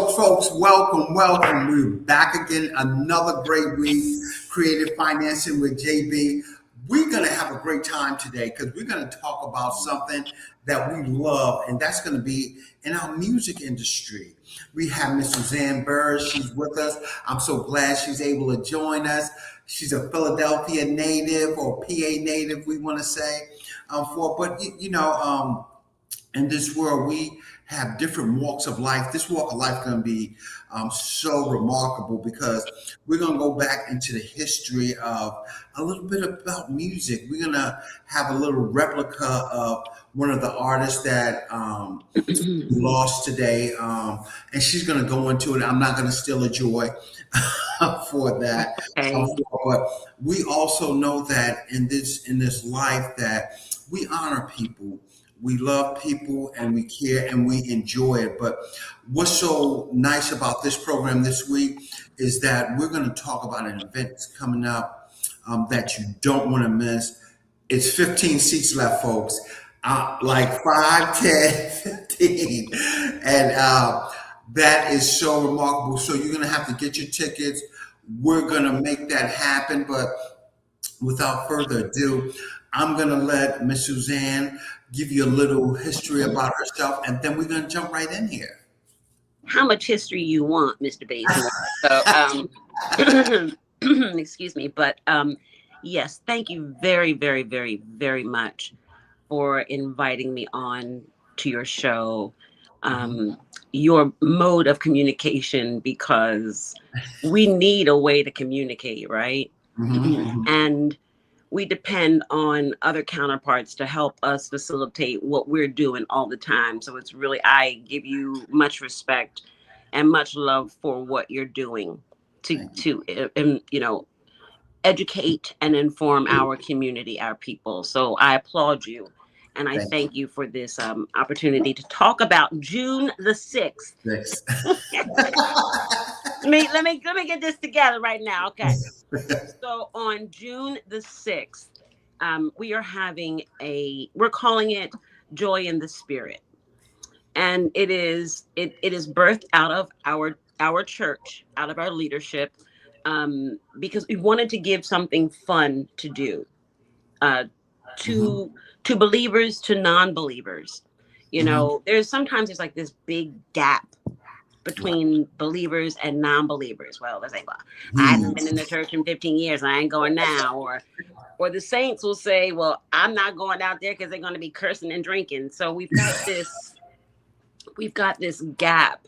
folks, welcome. We're back again, another great week, Creative Financing with JB. We're going to have a great time today because we're going to talk about something that we love, and that's going to be in our music industry. We have Miss Suzanne Burris. She's with us. I'm so glad she's able to join us. She's a Philadelphia native, or PA native, we want to say. In this world, we have different walks of life. This walk of life is going to be so remarkable because we're going to go back into the history of a little bit about music. We're going to have a little replica of one of the artists that we lost today, and she's going to go into it. I'm not going to steal her joy for that. But we also know that in this life that we honor people. We love people and we care and we enjoy it. But what's so nice about this program this week is that we're going to talk about an event that's coming up that you don't want to miss. It's 15 seats left, folks. Like 5, 10, 15. And that is so remarkable. So you're going to have to get your tickets. We're going to make that happen. But without further ado, I'm going to let Miss Suzanne give you a little history about herself, and then we're going to jump right in here. How much history you want, Mr. Bazemore? So, excuse me, but yes, thank you very, very, very, very much for inviting me on to your show, your mode of communication, because we need a way to communicate, right? And we depend on other counterparts to help us facilitate what we're doing all the time. So it's really, I give you much respect and much love for what you're doing to educate and inform our community, our people. So I applaud you. And I thank you for this opportunity to talk about June the 6th. Let me get this together right now. Okay. So on June the 6th, we are having we're calling it Joy in the Spirit. And it is birthed out of our church, out of our leadership, because we wanted to give something fun to do to believers, to non-believers. You know, there's like this big gap between believers and non-believers. Well, they're like, well, I haven't been in the church in 15 years. I ain't going now. Or the saints will say, well, I'm not going out there because they're going to be cursing and drinking. So we've got this gap,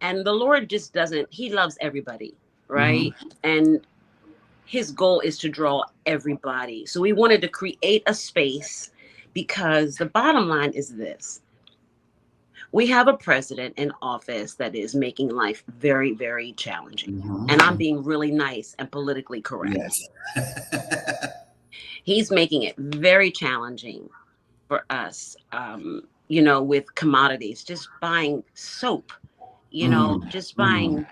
and the Lord just he loves everybody, right? And his goal is to draw everybody. So we wanted to create a space, because the bottom line is this. We have a president in office that is making life very, very challenging. And I'm being really nice and politically correct. Yes. He's making it very challenging for us, with commodities, just buying soap, just buying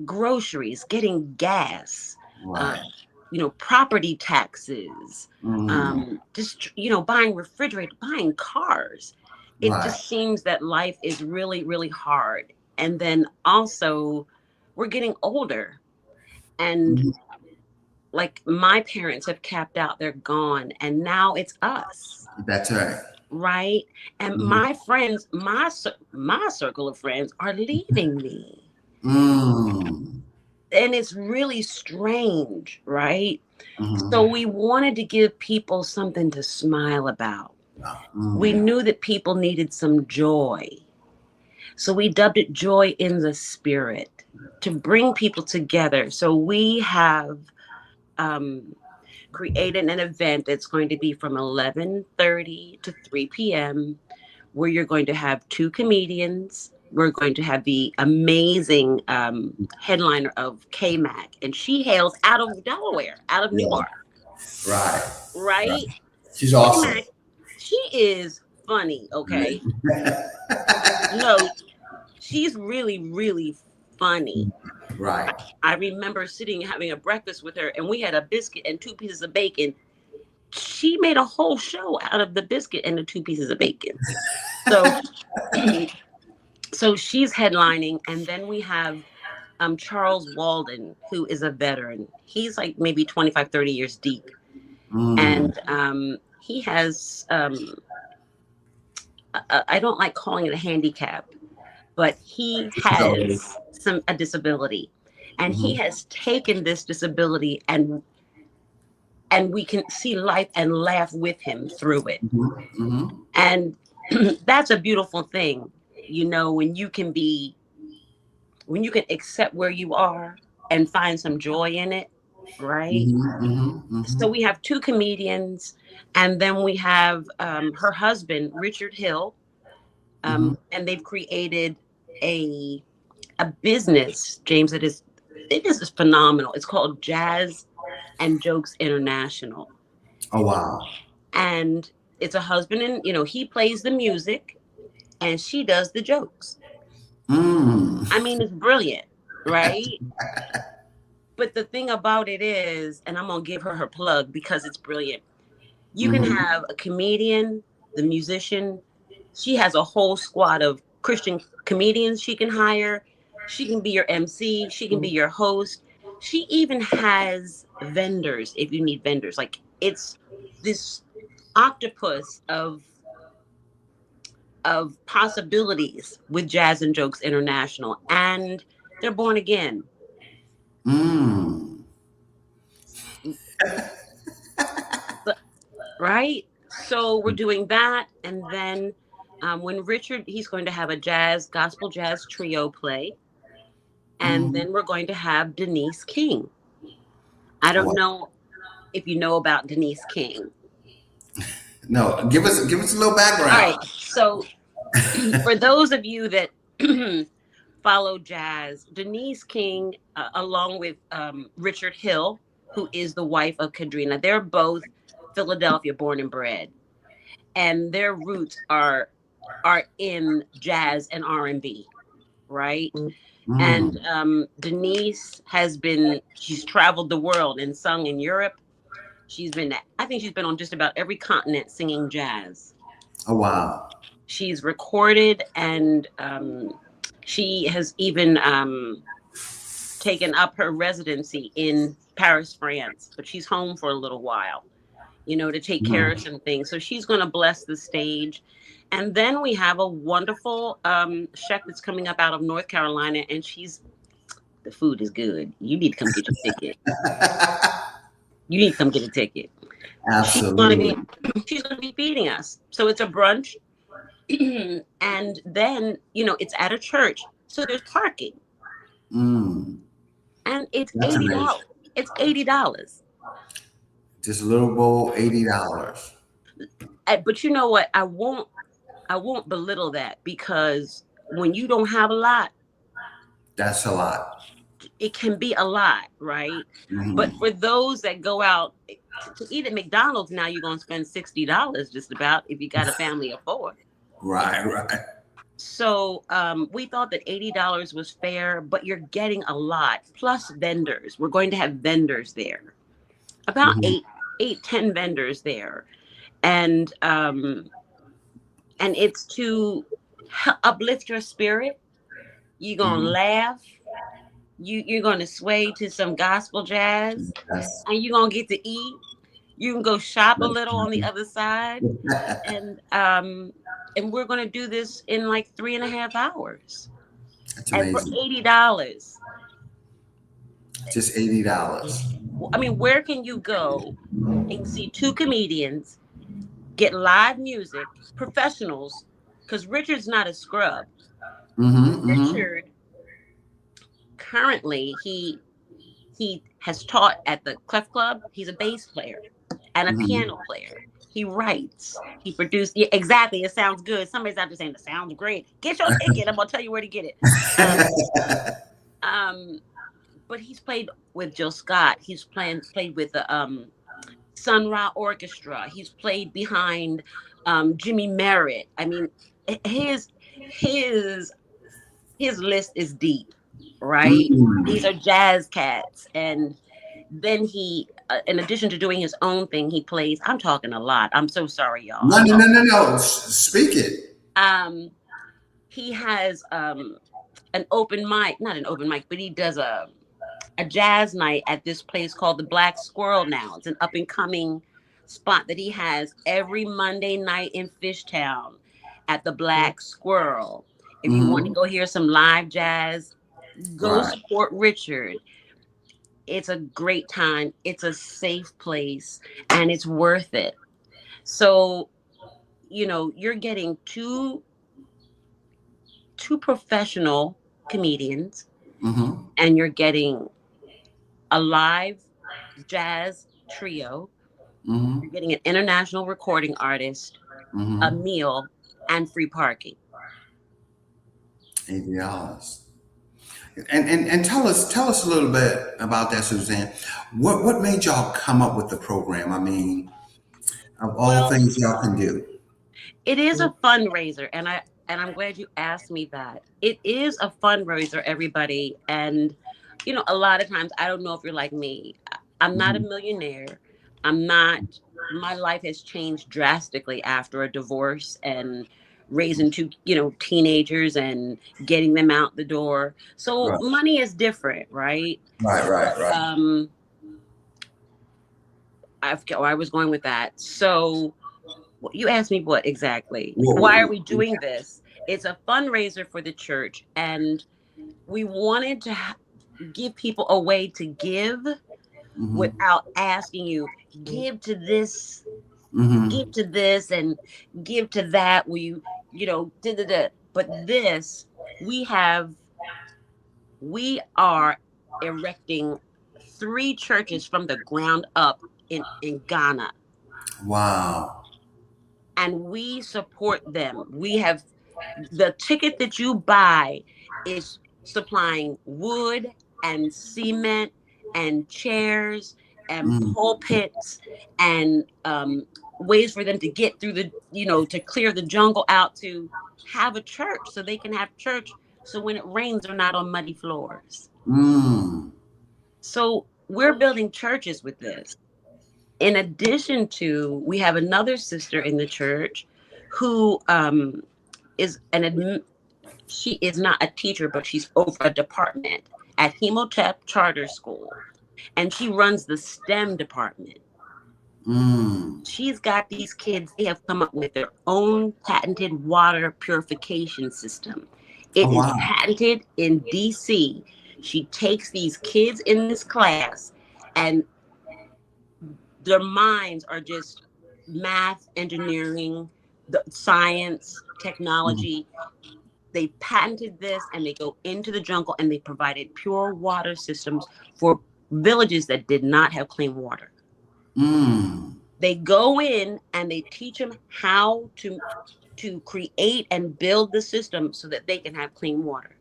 groceries, getting gas, property taxes, just, buying refrigerators, buying cars. It just seems that life is really, really hard. And then also we're getting older, and like my parents have capped out, they're gone. And now it's us. That's right. Right. And my friends, my circle of friends are leaving me. And it's really strange. Right. So we wanted to give people something to smile about. We knew that people needed some joy. So we dubbed it Joy in the Spirit, to bring people together. So we have created an event that's going to be from 11:30 to 3 p.m., where you're going to have 2 comedians. We're going to have the amazing headliner of K-Mac, and she hails out of Delaware, out of Newark. Right? She's awesome. K-Mac, she is funny, okay? No, she's really, really funny. Right. I remember having a breakfast with her, and we had a biscuit and 2 pieces of bacon. She made a whole show out of the biscuit and the 2 pieces of bacon. So So she's headlining, and then we have Charles Walden, who is a veteran. He's like maybe 25, 30 years deep. Mm. And he has, I don't like calling it a handicap, but he So, has a disability. And he mhm, has taken this disability, and we can see life and laugh with him through it. mhm, mhm, And that's a beautiful thing, when when you can accept where you are and find some joy in it, right? mhm, mhm, mhm, So we have two comedians, and then we have her husband, Richard Hill, mhm. and they've created a business, James. It is phenomenal. It's called Jazz and Jokes International, Oh wow. and it's a husband, and he plays the music, and she does the jokes. Mm. I mean, it's brilliant, right? But the thing about it is, and I'm gonna give her plug because it's brilliant. You can Mhm, have a comedian, the musician. She has a whole squad of Christian comedians she can hire. She can be your MC. She can be your host. She even has vendors if you need vendors. Like, it's this octopus of possibilities with Jazz and Jokes International, and they're born again, mm. right? So we're doing that, and then when Richard, he's going to have a gospel jazz trio play, and Mhm. then we're going to have Denise King. I Oh, don't wow. know if you know about Denise King. No, give us a little All background. right, so for those of you that follow jazz, Denise King, along with Richard Hill, who is the wife of Kadrina, they're both Philadelphia born and bred, and their roots are in jazz and R&B, right? And Mm. Denise she's traveled the world and sung in Europe. I think she's been on just about every continent singing jazz. Oh wow. She's recorded, and she has even taken up her residency in Paris, France, but she's home for a little while, to take care of Mm. some things. So she's going to bless the stage. And then we have a wonderful chef that's coming up out of North Carolina, and the food is good. You need to come get your ticket. You need to come get a ticket. She's going to Absolutely. be she's going to be feeding us. So it's a brunch, and then it's at a church, so there's parking, Mm. and it's That's $80. amazing. It's $80. Just a little bowl, $80. But you know what? I won't belittle that, because when you don't have a lot, That's a lot. it can be a lot, right? But Mhm. for those that go out to eat at McDonald's, now you're gonna spend $60 just about, if you got a family of four. Right, right. So we thought that $80 was fair, but you're getting a lot plus vendors. We're going to have vendors there, about Mhm. 10 vendors there, and it's to uplift your spirit. You're gonna Mhm. laugh. You're gonna sway to some gospel jazz, That's, and you're gonna get to eat. You can go shop a that's, little on the other side, and we're gonna do this in like 3.5 hours, that's and for amazing. $80. Just $80. I mean, where can you go and see two comedians get live music, professionals? Because Richard's not a scrub. Mm-hmm, mm-hmm. Richard, currently, he has taught at the Clef Club. He's a bass player and a Mm-hmm. piano player. He writes. He produced. Yeah, exactly. It sounds good. Somebody's out there saying it sounds great. Get your ticket. I'm gonna tell you where to get it. Um, um, but he's played with Jill Scott. He's played with the Sun Ra Orchestra. He's played behind Jimmy Merritt. I mean, his his his list is deep, right? These Mm. are jazz cats, and then in addition to doing his own thing, he plays. I'm talking a lot. I'm so sorry, y'all. No, I'm no, no, talking. no, no. Speak it. Um, he has an open mic, not an open mic, but he does a jazz night at this place called the Black Squirrel now. It's an up and coming spot that he has every Monday night in Fishtown at the Black Squirrel. If you want to Mm-hmm. go hear some live jazz, go Right. support Richard. It's a great time. It's a safe place and it's worth it. So, you're getting two professional comedians Mm-hmm. and you're getting a live jazz trio. You're Mm-hmm. getting an international recording artist, a Mm-hmm. meal, and free parking. $80. And tell us a little bit about that, Suzanne. What made y'all come up with the program? I mean, of all Well, things y'all can do. it is a fundraiser, and I'm glad you asked me that. It is a fundraiser, everybody, and a lot of times I don't know if you're like me. I'm not a Mm-hmm. millionaire. I'm not. My life has changed drastically after a divorce and raising two, teenagers and getting them out the door. So Right. money is different, right? Right. Right. But Right. I forget where I was going with that. So you asked me what exactly? Why are Whoa. we doing this? It's a fundraiser for the church, and we wanted to give people a way to give Mm-hmm. without asking you, give to this, give Mm-hmm. to this, and give to that. Will da da da. But this, we have, we are erecting three churches from the ground up in Ghana, Wow. and we support them. We have the ticket that you buy is supplying wood and cement and chairs and Mm. pulpits and ways for them to get through to clear the jungle out to have a church so they can have church. So when it rains, they're not on muddy floors. Mm. So we're building churches with this. In addition to, we have another sister in the church who is she is not a teacher, but she's over a department at Hemotep Charter School, and she runs the STEM department. Mm. She's got these kids, they have come up with their own patented water purification system. It Oh is wow. patented in DC. She takes these kids in this class, and their minds are just math, engineering, the science, Mm. technology. They patented this and they go into the jungle and they provided pure water systems for villages that did not have clean water. Mm. They go in and they teach them how to create and build the system so that they can have clean water.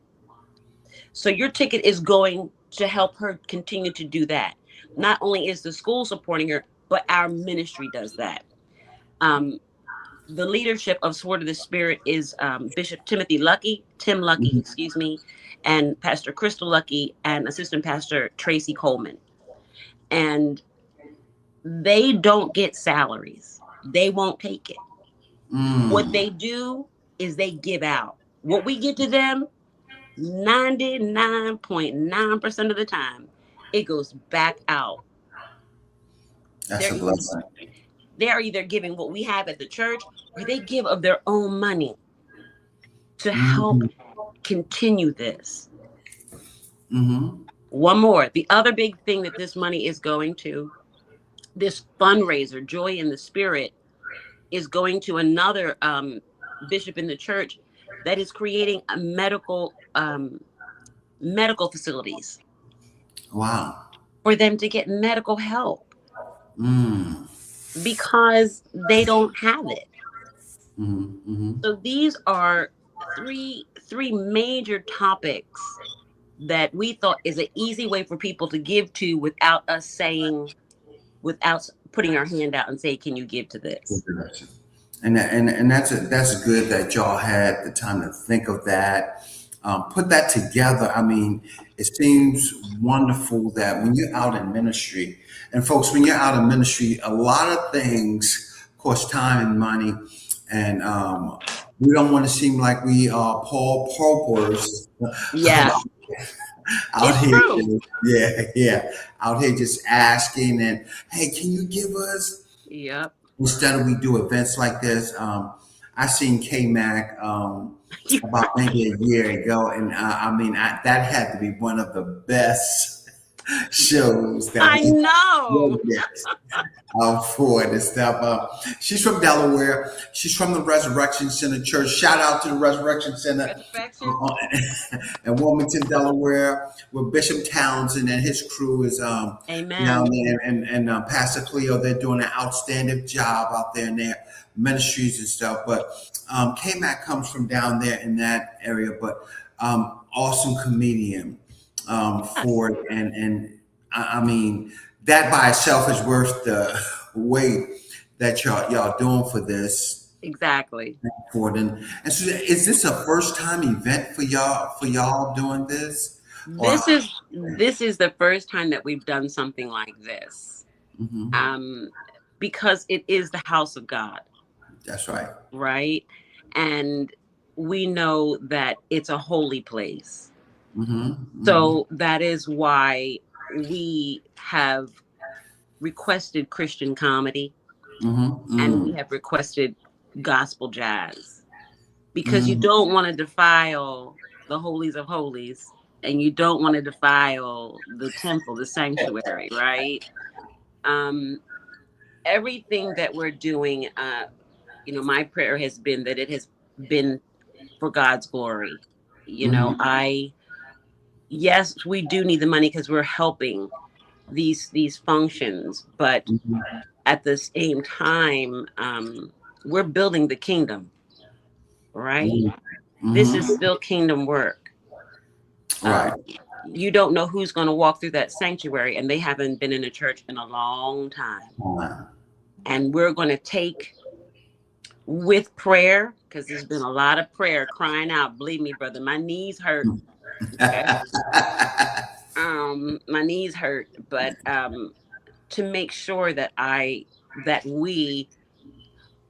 So your ticket is going to help her continue to do that. Not only is the school supporting her, but our ministry does that. Um, the leadership of Sword of the Spirit is Bishop Tim Lucky, Mhm. excuse me, and Pastor Crystal Lucky, and Assistant Pastor Tracy Coleman. And they don't get salaries. They won't take it. What Mm. they do is they give out. What we get to them, 99.9% of the time, it goes back out. That's They're a either blessing. they're either giving what we have at the church, or they give of their own money to help Mm-hmm. continue this. Mm-hmm. One more. The other big thing that this money is going to, this fundraiser, Joy in the Spirit, is going to another bishop in the church that is creating a medical facilities Wow. for them to get medical help Mm. because they don't have it. Mm-hmm. Mm-hmm. So these are three major topics that we thought is an easy way for people to give to without us saying, without putting our hand out and say, can you give to this? And that's good that y'all had the time to think of that, put that together. I mean, it seems wonderful that when you're out in ministry, and folks, when you're out in ministry, a lot of things cost time and money, and we don't want to seem like we are Paul Popers Yeah, out it's here. true. Yeah, out here just asking and hey, can you give us? Yep. Instead of we do events like this, I seen K Mac about maybe a year ago, and I mean that had to be one of the best shows that I we know. did for it and stuff. She's from Delaware. She's from the Resurrection Center Church. Shout out to the Resurrection Center Resurrection. in Wilmington, Delaware, where Bishop Townsend and his crew is down Amen. there, and Pastor Cleo. They're doing an outstanding job out there in their ministries and stuff. But K-Mac comes from down there in that area, but awesome comedian Yes, for it, and I mean that by itself is worth the wait that y'all doing for this exactly. for it. And so is this a first time event for y'all doing this or This is the first time that we've done something like this. hmm Um, because it is the house of God, that's right. right? And we know that it's a holy place. hmm hmm So that is why we have requested Christian comedy and we hmm have requested gospel jazz because you hmm don't want to defile the holies of holies and you don't want to defile the temple, the sanctuary, right? Um, everything that we're doing, my prayer has been that it has been for God's glory. hmm Yes, we do need the money because we're helping these functions, but at the same time, we're building the kingdom, right? This is hmm still kingdom work. right. You don't know who's going to walk through that sanctuary, and they haven't been in a church in a long time. And we're going to take with prayer, because there's been a lot of prayer crying out. Believe me, brother, my knees hurt. Okay. My knees hurt, but to make sure that we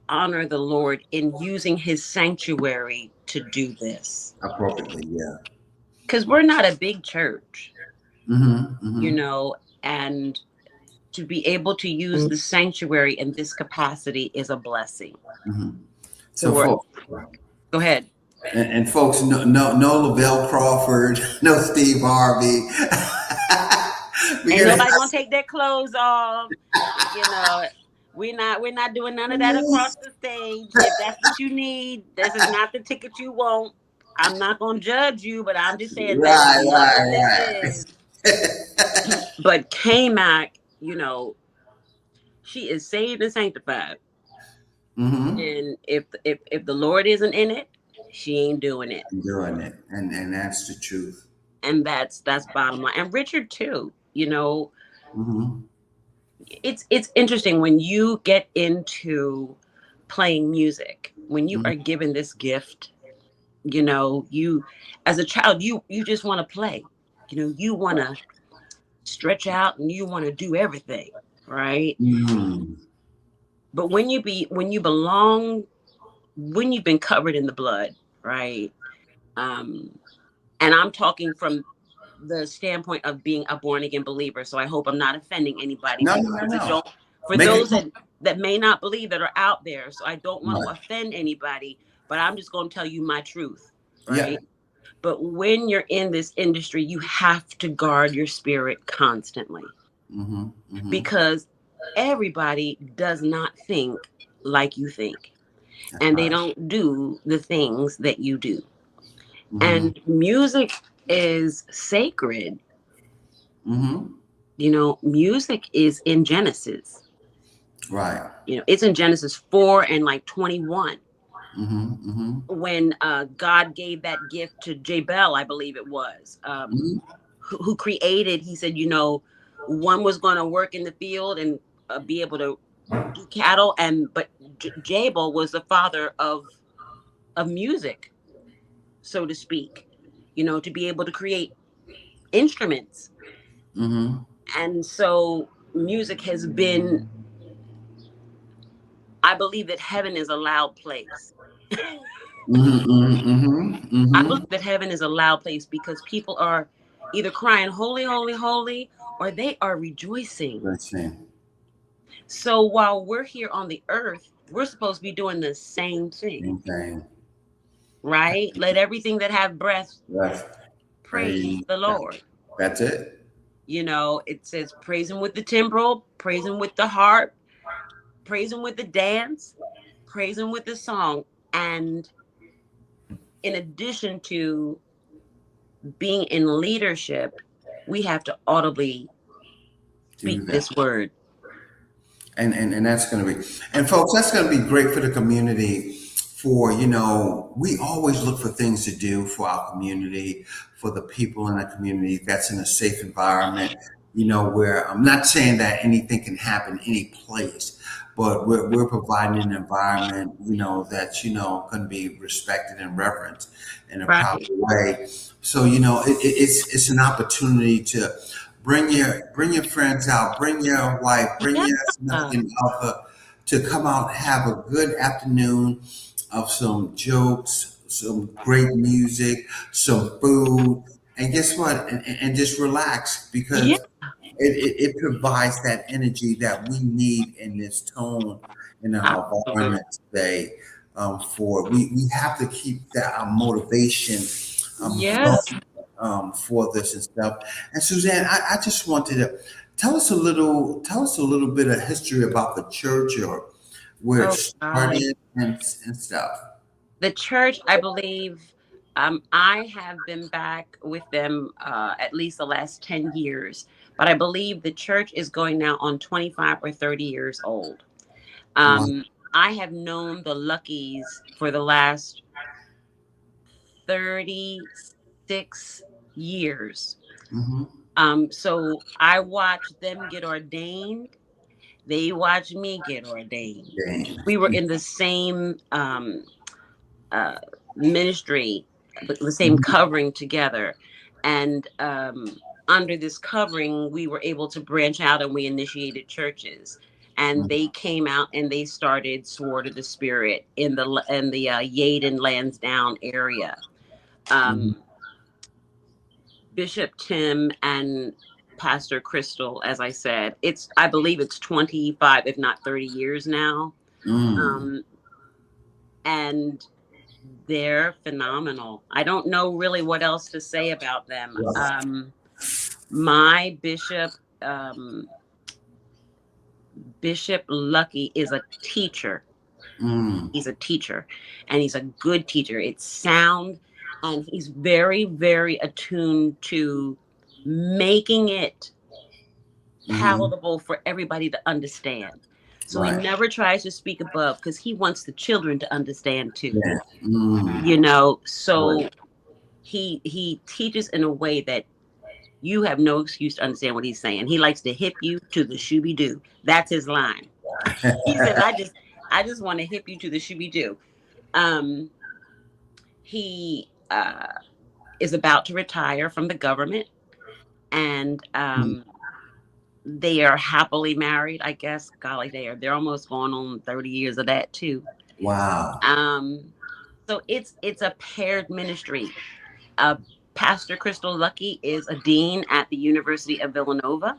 honor the Lord in using his sanctuary to do this. Appropriately, yeah. Because we're not a big church, hmm you hmm know, and to be able to use the sanctuary in this capacity is a blessing. hmm So So, folks, go ahead. and folks, no Lavelle Crawford, no Steve Harvey. We're Ain't gonna have nobody gonna take their clothes off. You know, we're not doing none of that across the stage. If that's what you need, this is not the ticket you want. I'm not gonna judge you, but I'm just saying that's right, not what this right, is. But K-Mac, she is saved and sanctified. mm-hmm. And if the Lord isn't in it, she ain't doing it. Doing it, and that's the truth. And that's bottom line. And Richard too, Mm-hmm. it's interesting when you get into playing music, when you Mm-hmm. are given this gift, you as a child, you just want to play. You want to stretch out and you want to do everything, right? Mm-hmm. But when you've been covered in the blood, right? Um, and I'm talking from the standpoint of being a born again believer. So I hope I'm not offending anybody No, for no, no, those that no. don't, for Make it those that may not believe that are out there. So I don't want to right. offend anybody, but I'm just going to tell you my truth, Yeah. right? But when you're in this industry, you have to guard your spirit constantly Mm-hmm. Mm-hmm. because everybody does not think like you think, That's and they right. don't do the things that you do. Mm-hmm. And music is sacred. Mm-hmm. Music is in Genesis. Right. It's in Genesis 4 and like 21 Mm-hmm. Mm-hmm. when God gave that gift to Jabel, I believe it was, Mm-hmm. who created. He said, one was going to work in the field and be able to do cattle, but Jabel was the father of music, so to speak. To be able to create instruments. Mm-hmm. And so music has been I believe that heaven is a loud place. Mm-hmm, mm-hmm, I mm-hmm. believe that heaven is a loud place because people are either crying, holy, holy, holy, or they are rejoicing. Listen, So while we're here on the earth, we're supposed to be doing the same thing, same thing. right? Let everything that have breath That's praise praise the God. Lord. That's it. You know, it says praise him with the timbrel, praise him with the harp, praise him with the dance, praise him with the song. And in addition to being in leadership, we have to audibly Do speak that. this word. And that's going to be, and folks, that's going to be great for the community. For, we always look for things to do for our community, for the people in the community that's in a safe environment, where I'm not saying that anything can happen any place, but we're providing an environment, that's, going to be respected and reverenced in a proper Right. way. So, it's an opportunity to bring your friends out, bring your wife, bring Yeah. your significant other to come out and have a good afternoon of some jokes, some great music, some food, and guess what? And just relax Yeah. because it provides that energy that we need in this tone in our Absolutely. environment today. For we have to keep that motivation Yes. going for this and stuff. And Suzanne, I just wanted to tell us a little bit of history about the church or where it Oh God. started and stuff. The church, I believe, I have been back with them at least the last 10 years, but I believe the church is going now on 25 or 30 years old. Wow. Um, I have known the Luckies for the last 36 years. Mm-hmm. So I watched them get ordained. They watched me get ordained. We were in the same uh, ministry, the same Mhm. covering together. And under this covering, we were able to branch out and we initiated churches. And they came out and they started Sword of the Spirit in the Yaden Lansdowne area. Mhm. Um, Bishop Tim and Pastor Crystal, as I said, I believe it's 25, if not 30 years now. Mm. Um, and they're phenomenal. I don't know really what else to say about them. Wow. My bishop, um, Bishop Lucky, is a teacher. Mm. He's a teacher, and he's a good teacher. It's sound, and he's very, very attuned to making it Mm-hmm. palatable for everybody to understand. So he Right. never tries to speak above because he wants the children to understand too. Yeah. Mm. You know, Right. so he teaches in a way that you have no excuse to understand what he's saying. He likes to hip you to the shooby doo. That's his line. He says, I just want to hip you to the shooby doo. Um, he is about to retire from the government, and they are happily married. I guess, golly, they're almost going on 30 years of that too. Wow. Um, so it's a paired ministry. Uh, Pastor Crystal Lucky is a dean at the University of Villanova,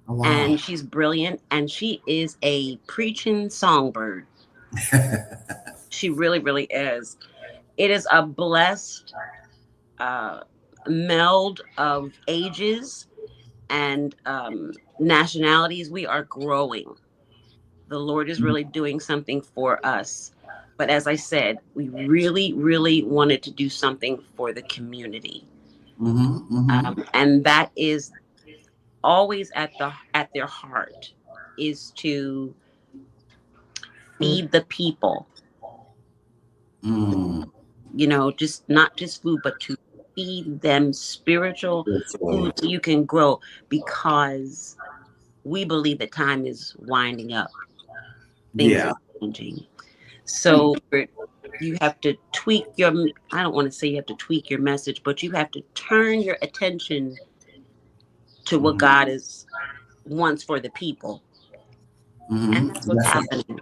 Oh, wow. and she's brilliant, and she is a preaching songbird. She really, really is. It is a blessed uh, meld of ages and nationalities. We are growing. The Lord is really doing something for us. But as I said, we really, really wanted to do something for the community. Mm-hmm. Mm-hmm. And that is always at their heart, is to feed the people, Mm. just not just food, but to feed them spiritual Spiritually. food so you can grow, because we believe that time is winding up. Things Yeah. are changing. So you have to tweak I don't want to say you have to tweak your message, but you have to turn your attention to what Mm-hmm. God is wants for the people. And Mm-hmm. that's what's That's right. happening.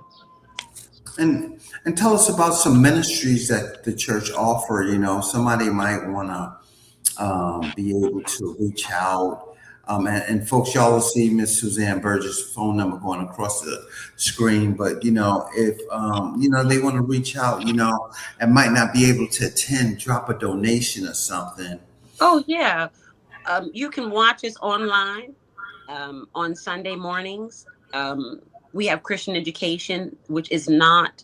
And tell us about some ministries that the church offer. You know, somebody might want to be able to reach out. And folks, y'all will see Miss Suzanne Burgess' phone number going across the screen. But you know, if you know they want to reach out, you know, and might not be able to attend, drop a donation or something. Oh yeah. You can watch us online on Sunday mornings. We have Christian education, which is not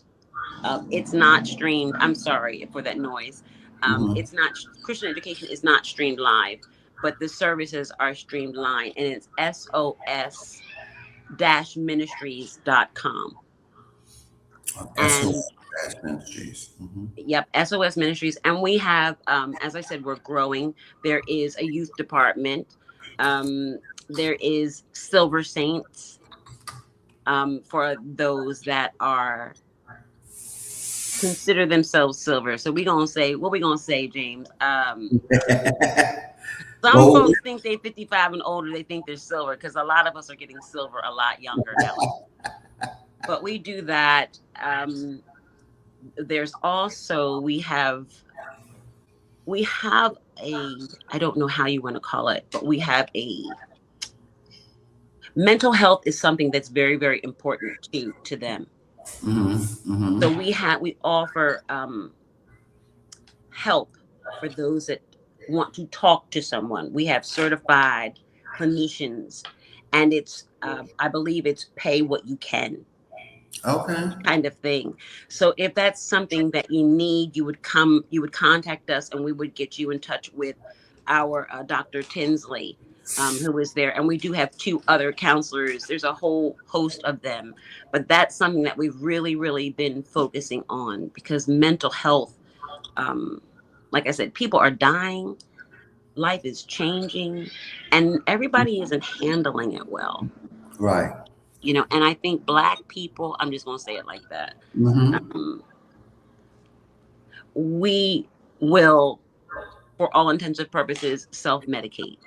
it's not streamed. I'm sorry for that noise. Hmm. It's not Christian education is not streamed live, but the services are streamed live, and it's sos-ministries.com. And SOS Ministries. Hmm. yep, SOS Ministries. And we have, as I said, we're growing. There is a youth department. Um, there is Silver Saints for those that are consider themselves silver. So we gonna say what we gonna say, James. Some Gold. folks think they 55 and older. They think they're silver because a lot of us are getting silver a lot younger now. But we do that. There's also we have a, I don't know how you want to call it, but we have a mental health is something that's very very important to them. Hmm. Hmm. So we offer help for those that want to talk to someone. We have certified clinicians, and it's I believe it's pay what you can Okay. kind of thing. So if that's something that you need, you would contact us, and we would get you in touch with our Dr. Tinsley, who is there. And we do have two other counselors. There's a whole host of them, but that's something that we've really, really been focusing on because mental health, um, like I said, people are dying, life is changing, and everybody isn't handling it well. Right. And I think Black people, I'm just going to say it like that. Hmm. Um, we will, for all intents and purposes, self-medicate.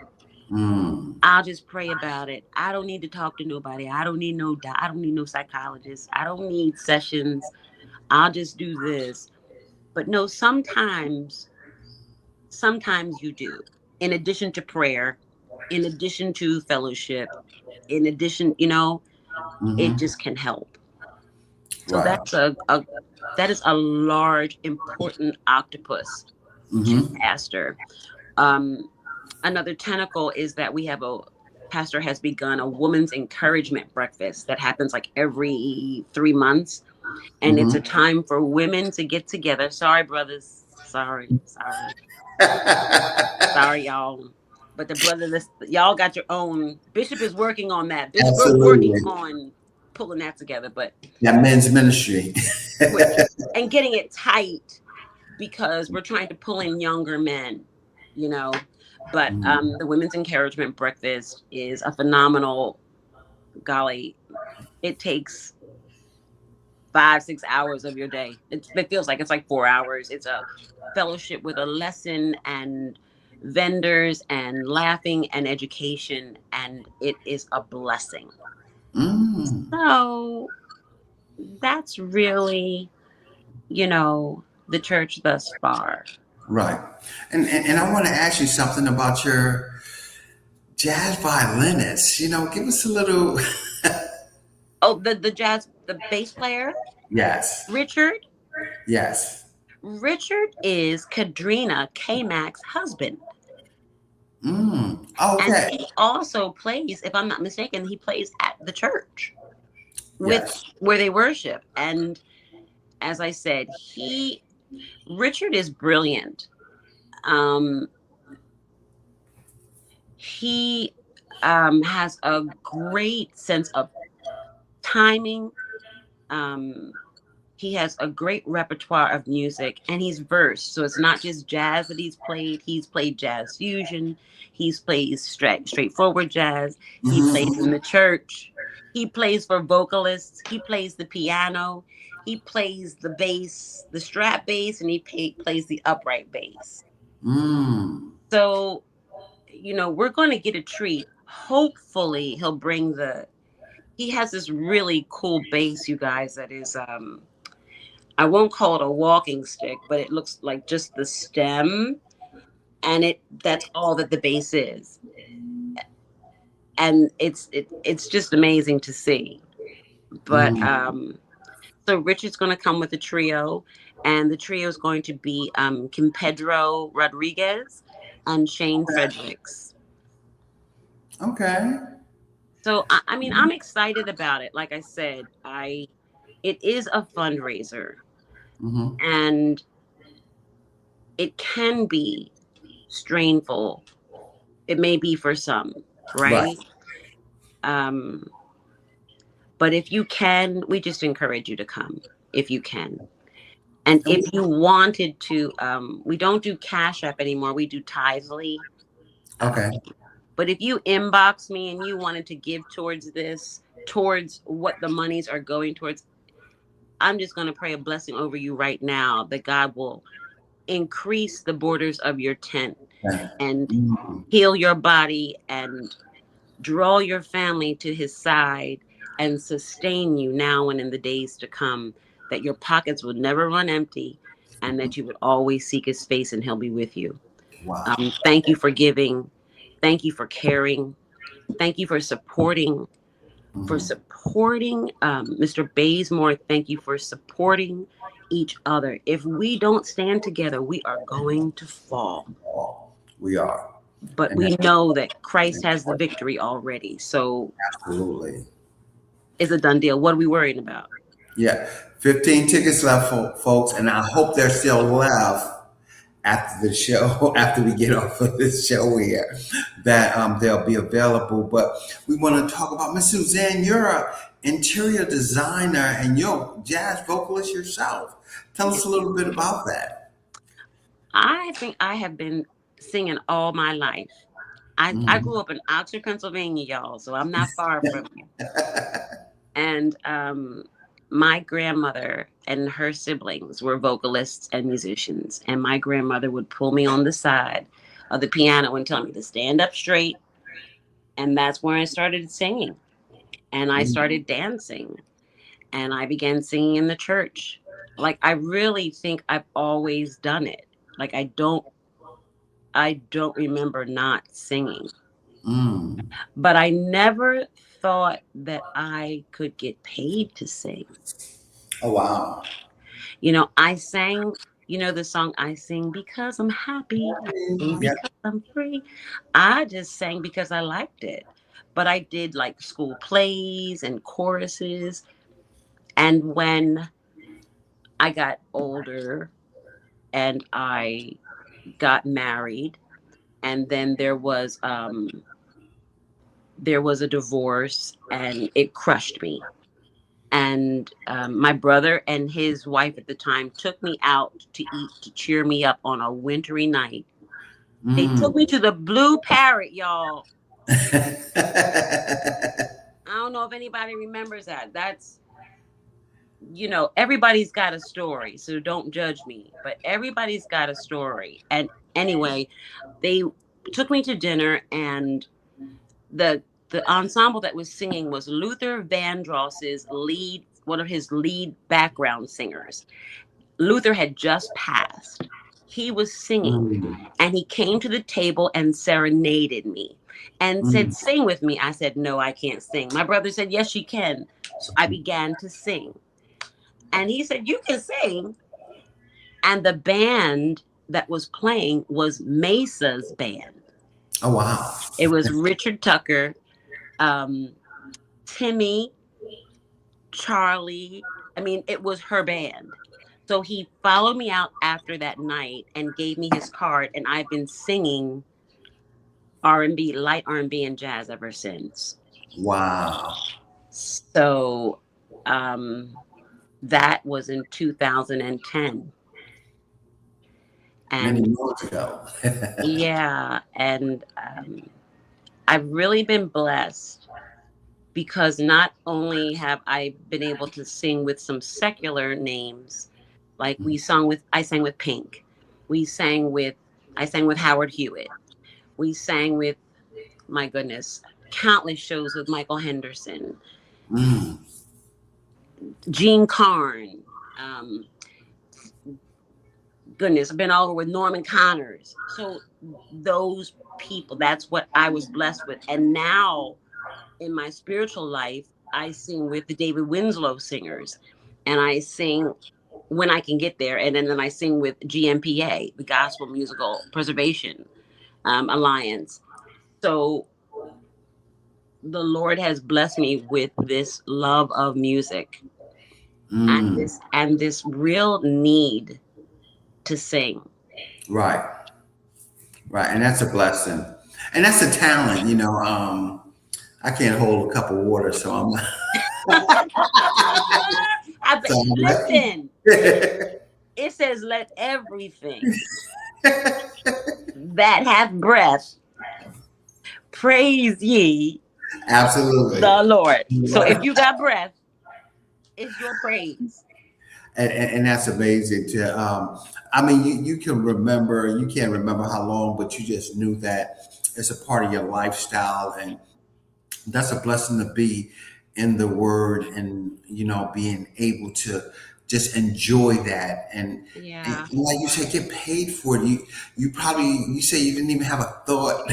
Mm. I'll just pray about it. I don't need to talk to nobody. I don't need no psychologist. I don't need sessions. I'll just do this. But no, sometimes you do. In addition to prayer, in addition to fellowship, in addition, it Hmm. just can help. So Right. that is a large, important octopus to Hmm. pastor. Um, Another tentacle is that we have a pastor has begun a woman's encouragement breakfast that happens like every 3 months, and it's a Hmm. time for women to get together. Sorry, brothers. Sorry, y'all. But the brothers, y'all got your own. Bishop is working on that. Bishop, we're working Absolutely. on pulling that together, but That men's ministry. we're, and getting it tight because we're trying to pull in younger men, you know. But Mhm. the women's encouragement breakfast is a phenomenal, golly, it takes 5 6 hours of your day. It feels like it's like 4 hours. It's a fellowship with a lesson and vendors and laughing and education, and it is a blessing. Mm. So that's really, the church thus far. Right. And I want to ask you something about your jazz violinist. You know, give us a little. Oh, the bass player, Yes. Richard. Yes. Richard is Kadrina K-Mac's husband. Mm. And Okay. he also plays, if I'm not mistaken, he plays at the church with Yes. where they worship. And as I said, Richard is brilliant. Um, he has a great sense of timing. Um, he has a great repertoire of music, and he's versed. So it's not just jazz that he's played. He's played jazz fusion. He's played straightforward jazz. He plays in Hmm. the church. He plays for vocalists. He plays the piano. He plays the bass, the strap bass, and he plays the upright bass. Mm. So, we're going to get a treat. Hopefully, he has this really cool bass, you guys, that is I won't call it a walking stick, but it looks like just the stem, and that's all that the base is. And it's just amazing to see. But Mm. so Richard's going to come with a trio, and the trio is going to be Kim Pedro Rodriguez and Shane Fredericks. Okay. So I mean, I'm excited about it. Like I said, it is a fundraiser, Hmm. and it can be strainful. It may be for some, Right. right? Um, but if you can, we just encourage you to come if you can. And And if you wanted to, we don't do Cash App anymore. We do Tithely. Uh, okay. but if you inbox me and you wanted to give towards this, towards what the monies are going towards, I'm just going to pray a blessing over you right now that God will increase the borders of your tent and Mm. heal your body and draw your family to his side and sustain you now and in the days to come, that your pockets would never run empty and that you would always seek his face and he'll be with you. Wow. Thank you for giving. Thank you for caring. Thank you for supporting. For Hmm. supporting Mr. Bazemore. Thank you for supporting each other. If we don't stand together, we are going to fall. Oh, we are. But And that's we know that Christ has the victory already. So absolutely. it's a done deal. What are we worrying about? Yeah. 15 tickets left, folks, and I hope they're still left after the show, after we get off of this show here, that they'll be available. But we want to talk about Miss Suzanne. You're a interior designer and you're a jazz vocalist yourself. Tell Yeah. us a little bit about that. I think I have been singing all my life. I Mhm. grew up in Oxford, Pennsylvania, y'all, so I'm not far from you. And my grandmother and her siblings were vocalists and musicians. And my grandmother would pull me on the side of the piano and tell me to stand up straight. And that's where I started singing. And I Mm. started dancing. And I began singing in the church. Like, I really think I've always done it. Like, I don't remember not singing. Mm. But I never thought that I could get paid to sing. Oh wow. I sang, the song I sing because I'm happy. I sing Yeah. because I'm free. I just sang because I liked it. But I did like school plays and choruses. And when I got older and I got married, and then there was a divorce and it crushed me. And my brother and his wife at the time took me out to eat to cheer me up on a wintry night. They took Mm. me to the Blue Parrot, y'all. I don't know if anybody remembers that. That's, everybody's got a story, so don't judge me, but everybody's got a story. And anyway, they took me to dinner, and the ensemble that was singing was Luther Vandross's one of his lead background singers. Luther had just passed. He was singing, Mm. and he came to the table and serenaded me and said, Mm. "Sing with me." I said, "No, I can't sing." My brother said, "Yes, you can." So I began to sing. And he said, "You can sing." And the band that was playing was Mesa's band. Oh wow. It was Richard Tucker, um, Timmy, Charlie. I mean, it was her band. So he followed me out after that night and gave me his card, and I've been singing R&B, light R&B and jazz ever since. Wow. So that was in 2010. Many And moons ago. yeah, and I've really been blessed because not only have I been able to sing with some secular names, like I sang with Pink. We sang with, I sang with Howard Hewitt. We sang with, my goodness, countless shows with Michael Henderson, Mm. Gene Carn. Um, goodness, I've been all over with Norman Connors. So those people, that's what I was blessed with. And now in my spiritual life, I sing with the David Winslow singers, and I sing when I can get there, and then I sing with GMPA, the Gospel Musical Preservation Alliance. So the Lord has blessed me with this love of music and Mm, this real need to sing. right, right, and that's a blessing, and that's a talent. I can't hold a cup of water, so I'm. So Listen, it says, "Let everything that hath breath praise ye absolutely. the Lord." So if you got breath, it's your praise. And that's amazing to I mean you can remember, you can't remember how long, but you just knew that it's a part of your lifestyle, and that's a blessing to be in the word, and being able to just enjoy that, and Yeah. like you said, get paid for it. You probably, you say you didn't even have a thought.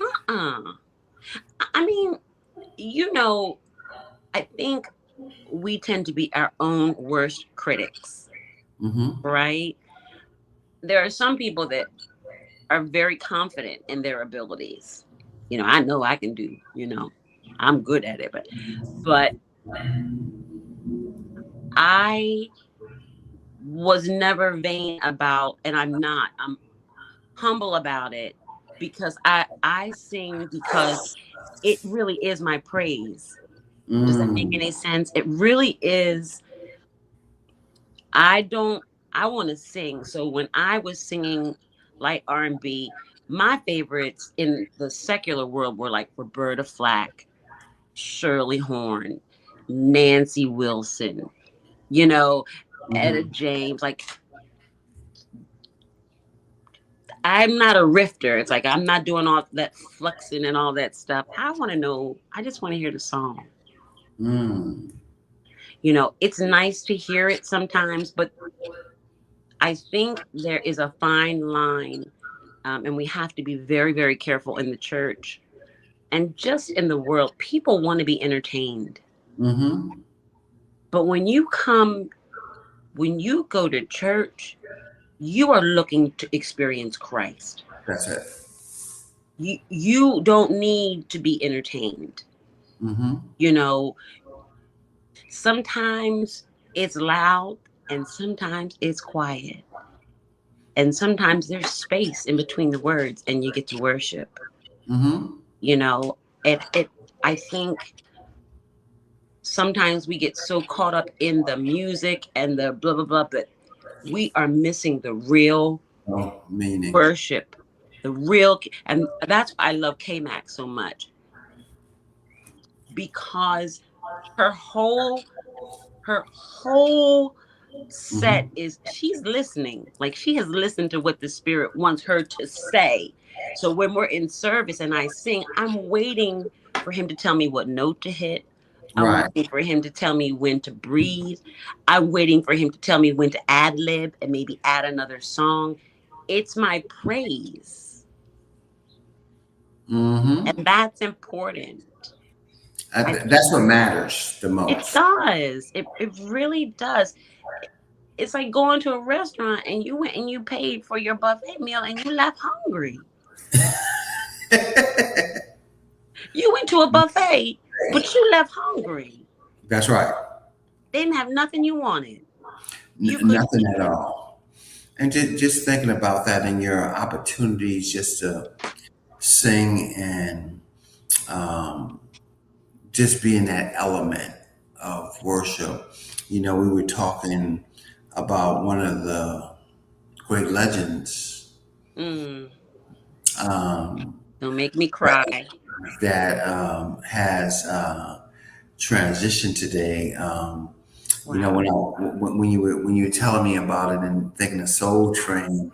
Uh-uh. I mean, you know, I think we tend to be our own worst critics, Hmm. right? There are some people that are very confident in their abilities. I know I can do, I'm good at it, but I was never vain about, and I'm not. I'm humble about it because I sing because it really is my praise. Does that make Mm. any sense? It really is. I don't I want to sing. So when I was singing like R&B, my favorites in the secular world were like Roberta Flack, Shirley Horn, Nancy Wilson, you know, Etta Hmm. James. Like, I'm not a rifter. It's like I'm not doing all that fluxing and all that stuff. I want to know, I just want to hear the song. Mm. It's nice to hear it sometimes, but I think there is a fine line, and we have to be very, very careful in the church and just in the world. People want to be entertained. Hmm. But when you go to church, you are looking to experience Christ. That's it. You don't need to be entertained. Hmm. You know, sometimes it's loud and sometimes it's quiet. And sometimes there's space in between the words and you get to worship. Hmm. You know, it I think sometimes we get so caught up in the music and the blah blah blah that we are missing the real Oh, meaning. worship, the real. And that's why I love K-Max so much, because her whole her whole set Hmm. is, she's listening, like she has listened to what the spirit wants her to say. So when we're in service and I sing, I'm waiting for him to tell me what note to hit. I'm Right. waiting for him to tell me when to breathe. I'm waiting for him to tell me when to ad lib and maybe add another song. It's my praise, and Hmm. that's important. I That's what matters the It most. does. It really does. It's like going to a restaurant and you went and you paid for your buffet meal and you left hungry. You went to a buffet, but you left hungry. That's right. They didn't have nothing you wanted. You couldn't Nothing eat at it. all. And just thinking about that in your opportunities just to sing and um, just be in that element of worship. We were talking about one of the great legends Mm, um, don't make me that, cry. has transitioned today. Wow. When you were telling me about it and thinking of Soul Train,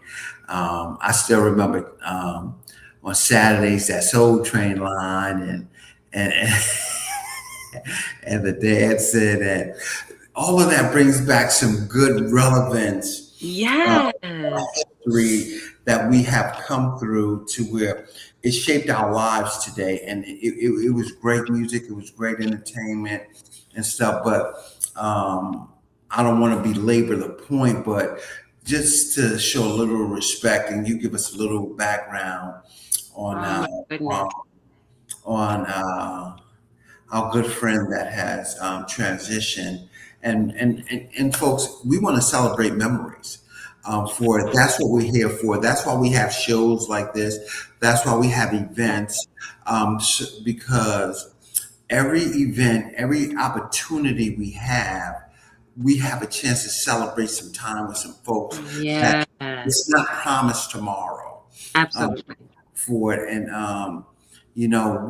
I still remember on Saturdays that Soul Train line, and and the dad said that all of that brings back some good relevance Yes. History that we have come through to where it shaped our lives today. And it was great music, it was great entertainment and stuff. But I don't want to belabor the point, but just to show a little respect and you give us a little background on Oh my goodness. on our good friend that has transitioned. And folks, we want to celebrate memories. For it. That's what we're here for. That's why we have shows like this. That's why we have events. Because every event, every opportunity we have a chance to celebrate some time with some folks that Yes. it's not promised tomorrow. Um, Absolutely. for it. And,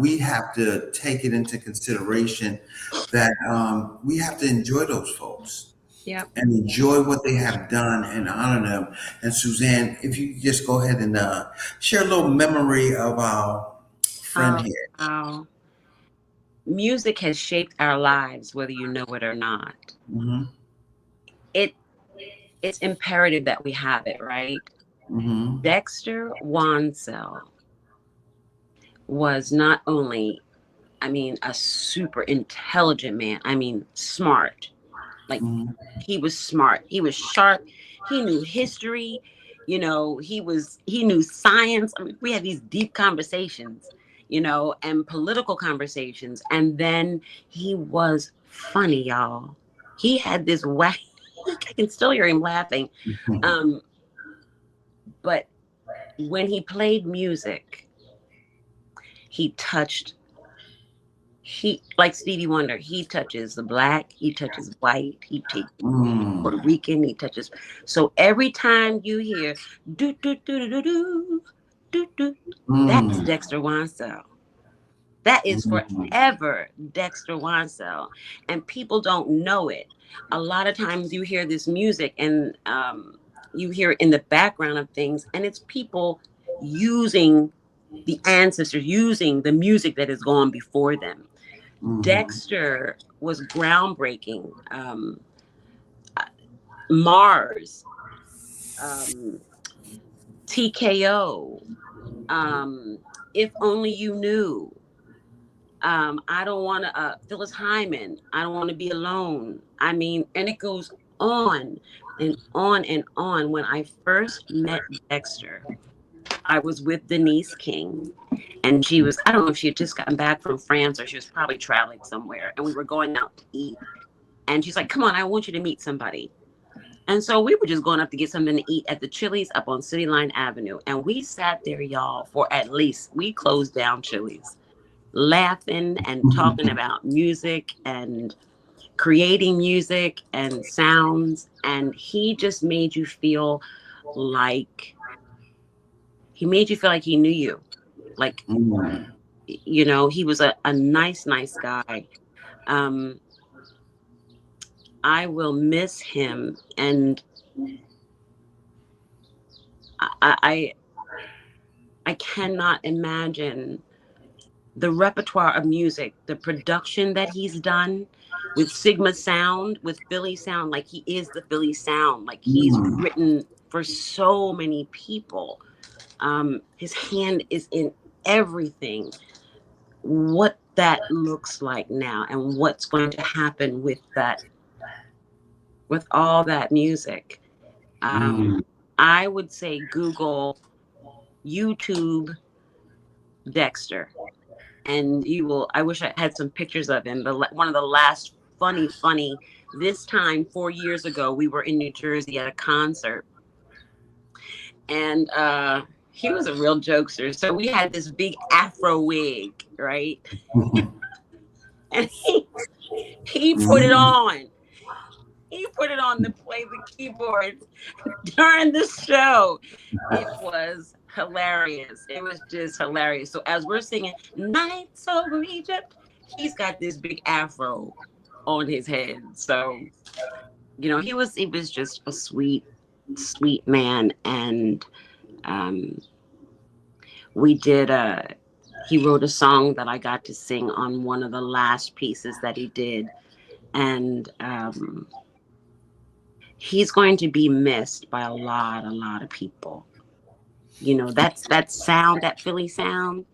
we have to take it into consideration that we have to enjoy those folks Yep. and enjoy what they have done and honor them. And Suzanne, if you could just go ahead and share a little memory of our friend Oh, here. wow. Music has shaped our lives, whether you know it or not. Hmm. It it's imperative that we have it, right? Hmm. Dexter Wansell was not only, I mean, a super intelligent man. I mean, smart. Like, Hmm. he was smart. He was sharp. He knew history. He knew science. I mean, we had these deep conversations, and political conversations. And then he was funny, y'all. He had this whack. I can still hear him laughing. Um, but when he played music, he touched he like Stevie Wonder, he touches the black, he touches white, he takes Puerto Mm. Rican, he touches. So every time you hear do do do do do do do, that's Mm. Dexter Wansell. That is Mm. forever Dexter Wansell, and people don't know it. A lot of times you hear this music, and you hear it in the background of things, and it's people using the ancestors, using the music that has gone before them. Mm. Dexter was groundbreaking. Mars, um, TKO, um, If Only You Knew. I don't want to, Phyllis Hyman, I Don't Want to Be Alone. I mean, and it goes on and on and on. When I first met Dexter, I was with Denise King, and I don't know if she had just gotten back from France or she was probably traveling somewhere, and we were going out to eat. And she's like, come on, I want you to meet somebody. And so we were just going up to get something to eat at the Chili's up on City Line Avenue. And we sat there, y'all, for at least, we closed down Chili's, laughing and talking about music and creating music and sounds. And like, he made you feel like he knew you. Like, Mm. he was a nice, nice guy. Um, I will miss him. And I, I cannot imagine the repertoire of music, the production that he's done with Sigma Sound, with Philly Sound. Like, he is the Philly Sound. Like, he's Mm. written for so many people. His hand is in everything. What that looks like now and what's going to happen with that, with all that music. Mm. I would say Google, YouTube, Dexter, and you will. I wish I had some pictures of him, but one of the last funny, this time 4 years ago, we were in New Jersey at a concert, and he was a real jokester. So we had this big afro wig, right? And he put it Mm. on. He put it on to play the keyboard during the show. It was hilarious. It was just hilarious. So as we're singing Nights Over Egypt, he's got this big afro on his head. So, he was just a sweet, sweet man. And um, we did he wrote a song that I got to sing on one of the last pieces that he did. And he's going to be missed by a lot of people. You know, that's that sound, that Philly sound.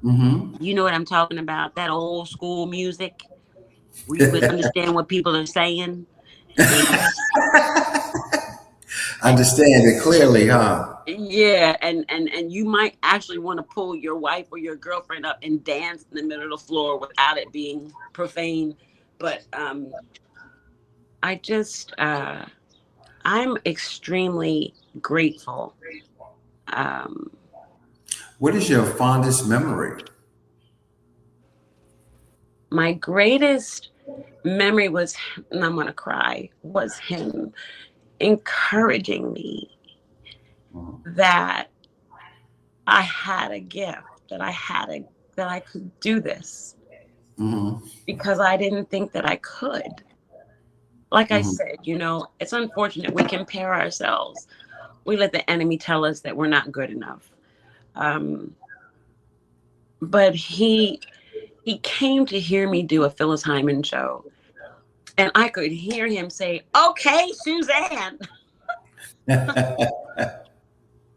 Mm-hmm. You know what I'm talking about? That old school music where you can understand what people are saying. And Understand it clearly, huh? yeah, and you might actually want to pull your wife or your girlfriend up and dance in the middle of the floor without it being profane. But I just I'm extremely grateful. Um, What is your fondest memory? my greatest memory was, and I'm gonna cry, was him encouraging me that I had a gift, that I could do this Mm-hmm. because I didn't think that I could. Like I Mm-hmm. said, you know, it's unfortunate we compare ourselves. We let the enemy tell us that we're not good enough. Um, but he came to hear me do a Phyllis Hyman show, and I could hear him say, "Okay, Suzanne,"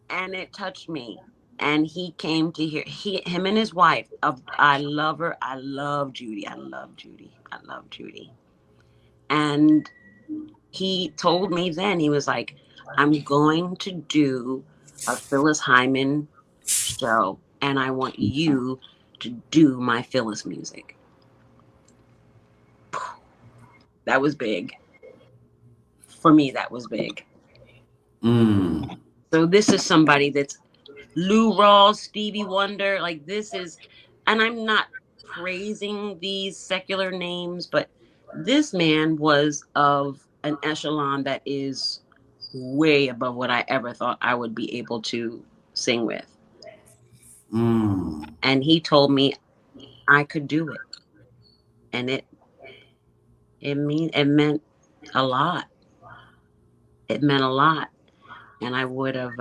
and it touched me. And he came to hear him and his wife. I love her. I love Judy. I love Judy. I love Judy. And he told me then, he was like, "I'm going to do a Phyllis Hyman show, and I want you to do my Phyllis music." That was big for me. That was big. Mm. So this is somebody that's Lou Rawls, Stevie Wonder, like this is, and I'm not praising these secular names, but this man was of an echelon that is way above what I ever thought I would be able to sing with. Mm. And he told me I could do it. And it meant a lot. It meant a lot. And I would have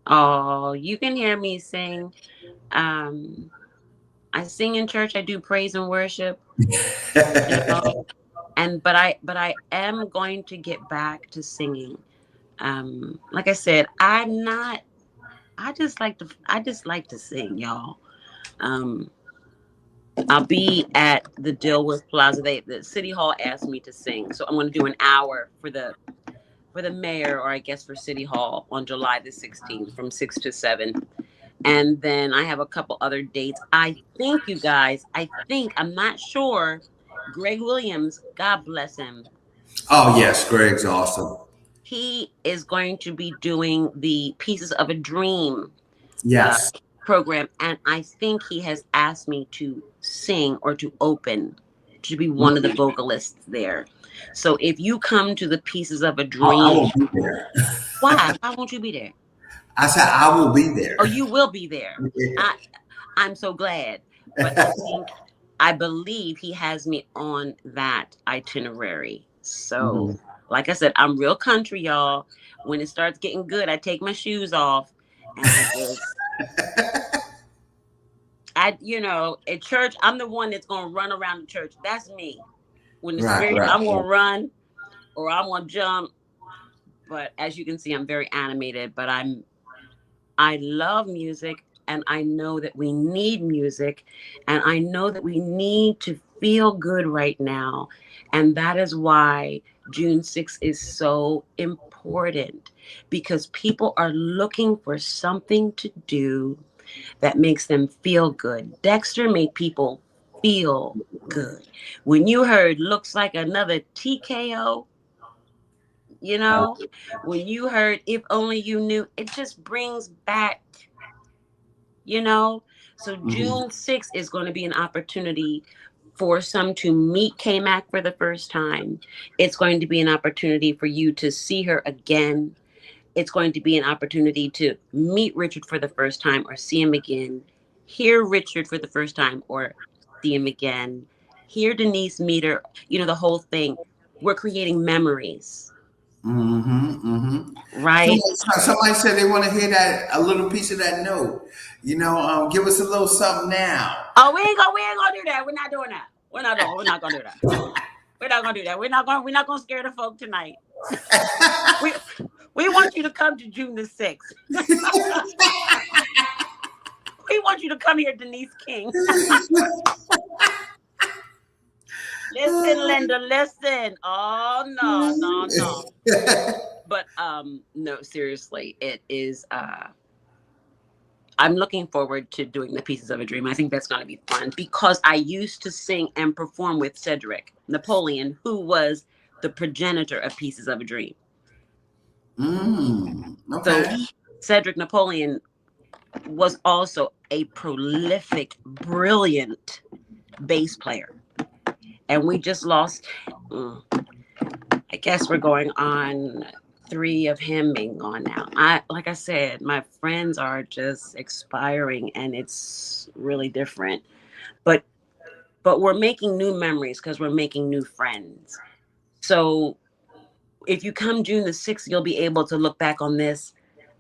oh, you can hear me sing. Um I sing in church, I do praise and worship, you know. And but I am going to get back to singing. Like I said, I just like to sing, y'all. Um I'll be at the Dilworth Plaza. The city hall asked me to sing, so I'm going to do an hour for the mayor, or I guess for city hall, on July the 16th from 6 to 7. And then I have a couple other dates. I think, you guys, I'm not sure. Greg Williams, God bless him. Oh yes, Greg's awesome. He is going to be doing the Pieces of a Dream uh, Yes. program, and I think he has asked me to sing or to open, to be one of the Mm. vocalists there. So if you come to the Pieces of a I Dream, will be there. why won't you be there? I said I will be there. Oh, you will be there. I I'm so glad. But I believe he has me on that itinerary. So, Mhm. like I said, I'm real country, y'all. When it starts getting good, I take my shoes off and you know, at church, I'm the one that's gonna run around the church. That's me. When the Right, spirit, right, I'm right. gonna run or I'm gonna jump. But as you can see, I'm very animated. But I love music, and I know that we need music, and I know that we need to feel good right now. And that is why June 6th is so important, because people are looking for something to do that makes them feel good. Dexter made people feel good. When you heard "Looks Like Another TKO," you know, when you heard "If Only You Knew," it just brings back, you know. So Mhm. June 6th is going to be an opportunity for some to meet K-Mac for the first time. It's going to be an opportunity for you to see her again. It's going to be an opportunity to meet Richard for the first time or see him again, hear Richard for the first time or see him again, hear Denise meet her, you know, the whole thing. We're creating memories, Mm-hmm, mm-hmm. right? Somebody said they want to hear that a little piece of that note. Give us a little something now. Oh, we ain't gonna do that. We're not gonna do that. We're not gonna do that. We're not gonna scare the folk tonight. we we want you to come to June the 6th. We want you to come here, Denise King. Listen, Linda, listen. Oh no, no, no. But no, seriously, it is I'm looking forward to doing the Pieces of a Dream. I think that's going to be fun because I used to sing and perform with Cedric Napoleon, who was the progenitor of Pieces of a Dream. So Okay. Cedric Napoleon was also a prolific, brilliant bass player. And we just lost, I guess we're going on 3 of him being gone now. Like I said, my friends are just expiring and it's really different. But we're making new memories because we're making new friends. So if you come June the 6th, you'll be able to look back on this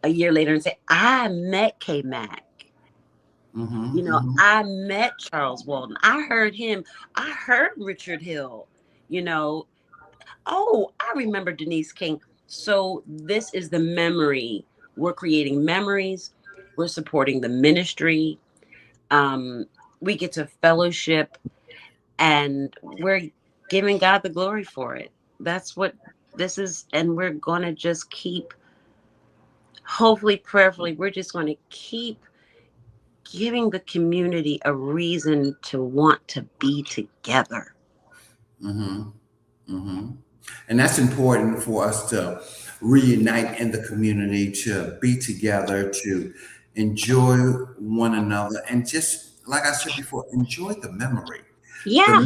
a year later and say, I met K Mac. You know, I met Charles Walden. I heard him. I heard Richard Hill. You know, oh, I remember Denise King. So this is the memory. We're creating memories. We're supporting the ministry. We get to fellowship and we're giving God the glory for it. That's what this is. And we're going to just keep, hopefully, prayerfully, we're just going to keep giving the community a reason to want to be together. And that's important for us to reunite in the community, to be together, to enjoy one another, and just like I said before, enjoy the memory. Yeah.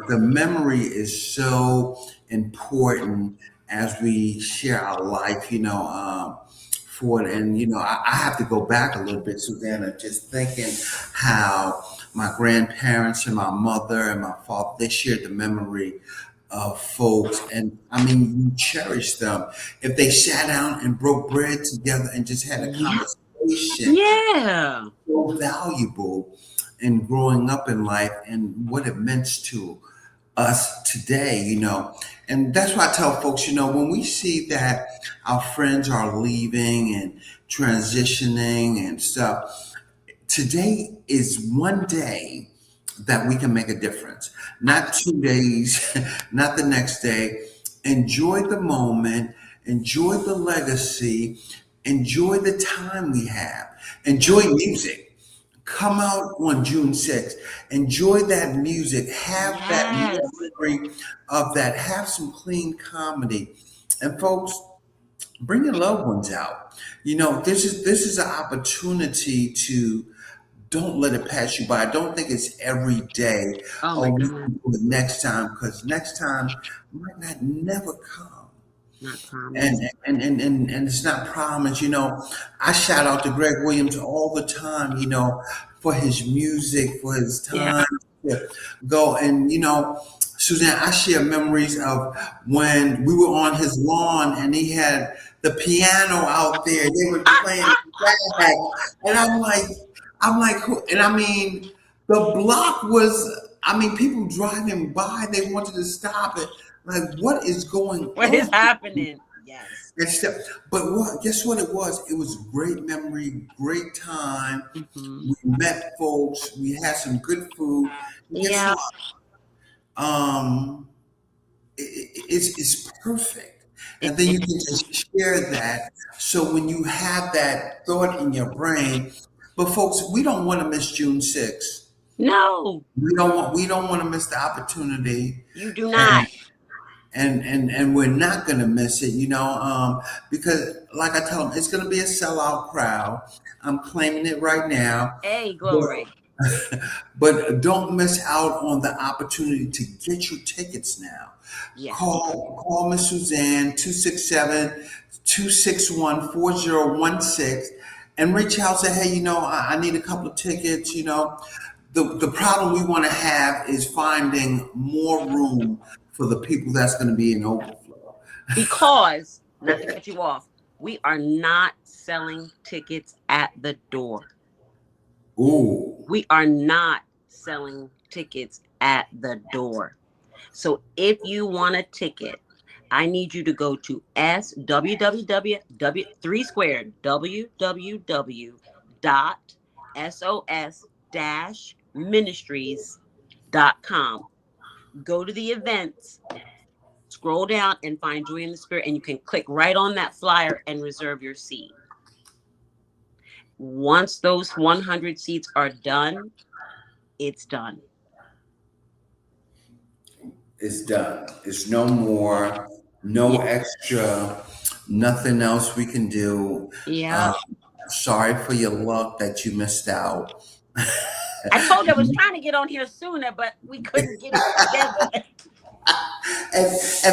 The memory is so important as we share our life, for it. And, I have to go back a little bit, Susanna, just thinking how my grandparents and my mother and my father, they shared the memory of folks. And I mean, you cherish them. If they sat down and broke bread together and just had a Yeah. conversation, Yeah. so valuable in growing up in life and what it meant to us today, And that's why I tell folks, when we see that our friends are leaving and transitioning and stuff, today is one day that we can make a difference. Not 2 days, not the next day. Enjoy the moment, enjoy the legacy, enjoy the time we have, enjoy music. Come out on June 6th. Enjoy that music. Have that Yes. memory of that. Have some clean comedy. And folks, bring your loved ones out. This is an opportunity to don't let it pass you by. I don't think it's every day. Oh my Oh, we God. can do it next time because next time might not never come. Not And promised. and it's not promised. I shout out to Greg Williams all the time. For his music, for his Yeah. time to go and Suzanne, I share memories of when we were on his lawn and he had the piano out there. They were playing back, and I'm like, who? And I mean, the block was. I mean, people driving by, they wanted to stop it. Like, what is going What is on? happening? Yes. And stuff. But guess what it was? It was great memory, great time. Hmm. We met folks. We had some good food. And guess Yeah. what? Um, it's perfect. It, And then it you can is. just share that. So when you have that thought in your brain, but folks, we don't want to miss June 6th. No, We don't want to miss the opportunity, you do and not. and we're not going to miss it, because like I tell them, it's going to be a sellout crowd. I'm claiming it right now. Hey, glory. But don't miss out on the opportunity to get your tickets now. Yes. Call Miss Suzanne 267-261-4016 and reach out, say, hey, I need a couple of tickets. The problem we want to have is finding more room for the people that's going to be in overflow. Because, not to cut you off, we are not selling tickets at the door. Ooh. We are not selling tickets at the door. So if you want a ticket, I need you to go to www 3 squared www dot sos dash ministries.com. Go to the events, scroll down and find Joy in the Spirit, and you can click right on that flyer and reserve your seat. Once those 100 seats are done, it's done. It's done. It's no more, no extra, nothing else we can do. Yeah. Sorry for your luck that you missed out. I told you I was trying to get on here sooner, but we couldn't get it together. And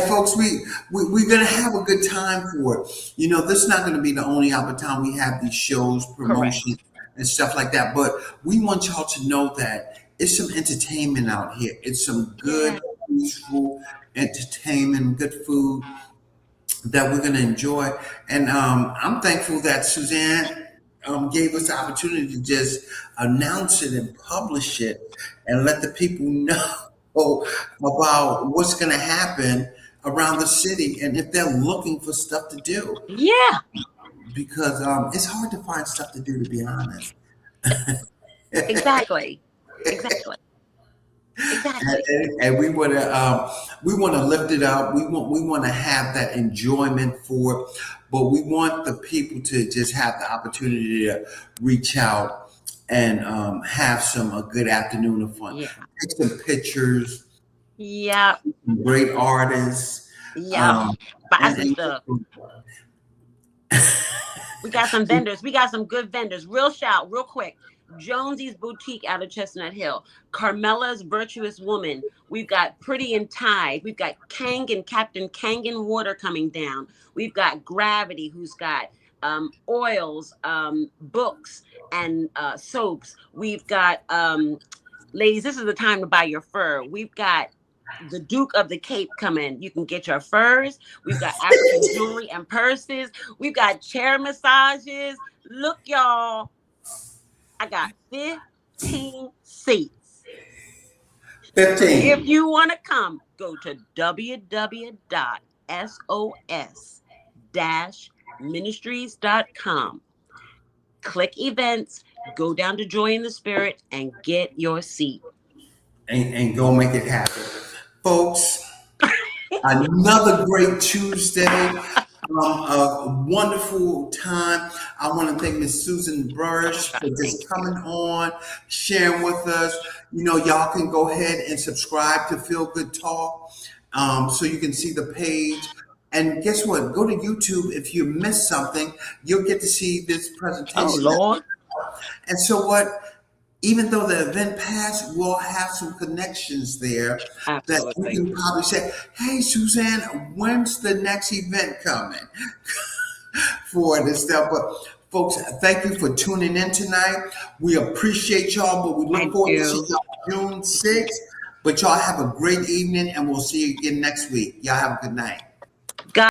folks, we're gonna have a good time for it. You know, this is not gonna be the only time we have these shows, promotions, and stuff like that. But we want y'all to know that it's some entertainment out here. It's some good, peaceful entertainment, good food that we're gonna enjoy. And I'm thankful that Suzanne gave us the opportunity to just announce it and publish it and let the people know about what's going to happen around the city and if they're looking for stuff to do. Yeah. Because it's hard to find stuff to do, to be honest. Exactly. Exactly. Exactly. And we want to lift it up. We want to have that enjoyment for it, but we want the people to just have the opportunity to reach out and have a good afternoon of fun. Yeah. Take some pictures. Yeah. Great artists. Yeah. Buy some stuff. We got some vendors. We got some good vendors. Real quick. Jonesy's Boutique out of Chestnut Hill. Carmela's Virtuous Woman. We've got Pretty and Tide. We've got Kangen, Captain Kangen Water coming down. We've got Gravity, who's got oils, books, and soaps. We've got, ladies, this is the time to buy your fur. We've got the Duke of the Cape coming. You can get your furs. We've got African jewelry and purses. We've got chair massages. Look, y'all. I got 15 seats. 15. If you want to come, go to www.sos-ministries.com. Click events, go down to Joy in the Spirit, and get your seat. And go make it happen. Folks, another great Tuesday. A wonderful time. I want to thank Miss Susan Bursch for just coming on, sharing with us. You know, y'all can go ahead and subscribe to Feel Good Talk so you can see the page. And guess what? Go to YouTube. If you miss something, you'll get to see this presentation. Oh, Lord. And so what? Even though the event passed, we'll have some connections there. Absolutely. That you can probably say, hey, Suzanne, when's the next event coming for this stuff? But folks, thank you for tuning in tonight. We appreciate y'all, but we look forward to seeing y'all June 6th. But y'all have a great evening, and we'll see you again next week. Y'all have a good night.